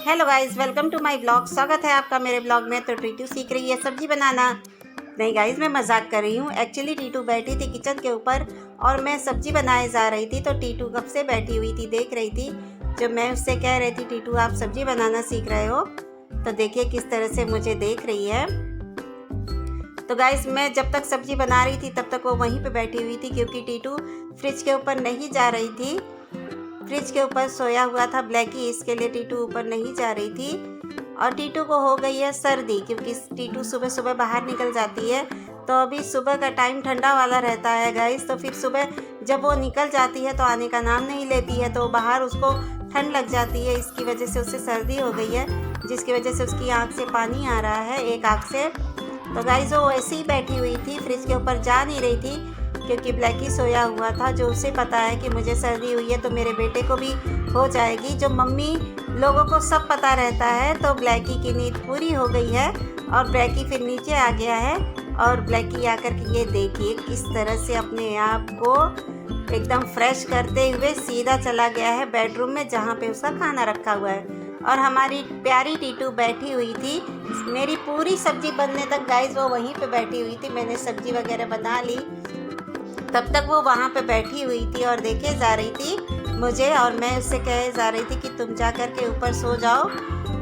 Hello guys, welcome to my blog. स्वागत है आपका मेरे ब्लॉग में। तो टीटू सीख रही है सब्जी बनाना। नहीं गाइस, मैं मजाक कर रही हूँ। एक्चुअली टीटू बैठी थी किचन के ऊपर और मैं सब्जी बनाए जा रही थी। तो टीटू कब से बैठी हुई थी, देख रही थी। जब मैं उससे कह रही थी टीटू आप सब्जी बनाना सीख रहे हो, तो देखिए किस तरह से मुझे देख रही है। तो गाइस, मैं जब तक सब्जी बना रही थी तब तक वो वहीं पे बैठी हुई थी, क्योंकि टीटू फ्रिज के ऊपर नहीं जा रही थी। फ्रिज के ऊपर सोया हुआ था ब्लैकी, इसके लिए टीटू ऊपर नहीं जा रही थी। और टीटू को हो गई है सर्दी, क्योंकि टीटू सुबह सुबह बाहर निकल जाती है। तो अभी सुबह का टाइम ठंडा वाला रहता है गाइस। तो फिर सुबह जब वो निकल जाती है तो आने का नाम नहीं लेती है, तो बाहर उसको ठंड लग जाती है। इसकी वजह से उसे सर्दी हो गई है, जिसकी वजह से उसकी आँख से पानी आ रहा है, एक आँख से। तो गाइस, वो ऐसे ही बैठी हुई थी, फ्रिज के ऊपर जा नहीं रही थी, क्योंकि ब्लैकी सोया हुआ था। जो उसे पता है कि मुझे सर्दी हुई है तो मेरे बेटे को भी हो जाएगी। जो मम्मी लोगों को सब पता रहता है। तो ब्लैकी की नींद पूरी हो गई है और ब्लैकी फिर नीचे आ गया है। और ब्लैकी आकर के ये देखिए किस तरह से अपने आप को एकदम फ्रेश करते हुए सीधा चला गया है बेडरूम में, जहाँ पे उसका खाना रखा हुआ है। और हमारी प्यारी टीटू बैठी हुई थी मेरी पूरी सब्जी बनने तक। गाइस, वो वहीं पे बैठी हुई थी। मैंने सब्जी वगैरह बना ली, तब तक वो वहाँ पे बैठी हुई थी और देखे जा रही थी मुझे। और मैं उससे कहे जा रही थी कि तुम जा कर के ऊपर सो जाओ।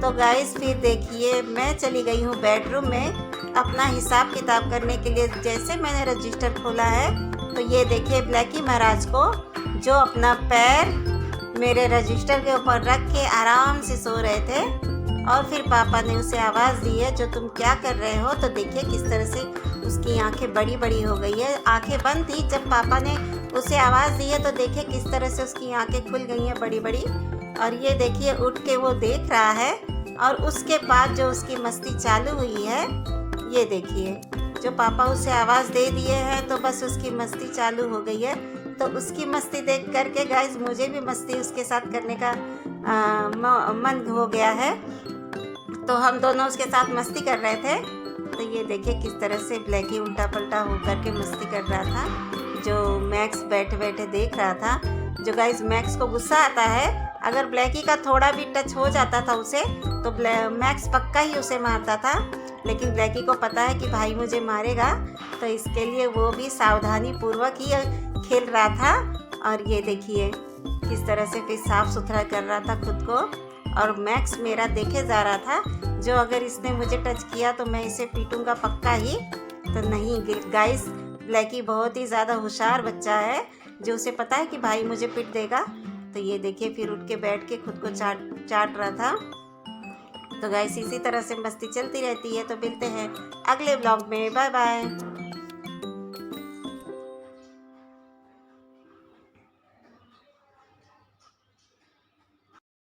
तो गाइस, फिर देखिए मैं चली गई हूँ बेडरूम में अपना हिसाब किताब करने के लिए। जैसे मैंने रजिस्टर खोला है तो ये देखिए ब्लैकी महाराज को, जो अपना पैर मेरे रजिस्टर के ऊपर रख के आराम से सो रहे थे। और फिर पापा ने उसे आवाज़ दी है, जो तुम क्या कर रहे हो। तो देखिए किस तरह से उसकी आंखें बड़ी बड़ी हो गई है। आंखें बंद थी जब पापा ने उसे आवाज़ दी है, तो देखिए किस तरह से उसकी आंखें खुल गई हैं बड़ी बड़ी। और ये देखिए उठ के वो देख रहा है। और उसके बाद जो उसकी मस्ती चालू हुई है, ये देखिए जो पापा उसे आवाज़ दे दिए हैं, तो बस उसकी मस्ती चालू हो गई है। तो उसकी मस्ती देख करके गाइस, मुझे भी मस्ती उसके साथ करने का मन हो गया है। तो हम दोनों उसके साथ मस्ती कर रहे थे। तो ये देखिए किस तरह से ब्लैकी उल्टा पलटा होकर के मस्ती कर रहा था, जो मैक्स बैठे बैठे देख रहा था। जो गाइस, मैक्स को गुस्सा आता है, अगर ब्लैकी का थोड़ा भी टच हो जाता था उसे, तो मैक्स पक्का ही उसे मारता था। लेकिन ब्लैकी को पता है कि भाई मुझे मारेगा, तो इसके लिए वो भी सावधानी पूर्वक ही खेल रहा था। और ये देखिए किस तरह से फिर साफ सुथरा कर रहा था खुद को। और मैक्स मेरा देखे जा रहा था, जो अगर इसने मुझे टच किया तो मैं इसे पीटूंगा पक्का ही। तो नहीं गाइस, ब्लैकी बहुत ही ज़्यादा होशियार बच्चा है, जो उसे पता है कि भाई मुझे पीट देगा। तो ये देखिए फिर उठ के बैठ के खुद को चाट रहा था। तो गाइस, इसी तरह से मस्ती चलती रहती है। तो मिलते हैं अगले ब्लॉग में। Bye bye.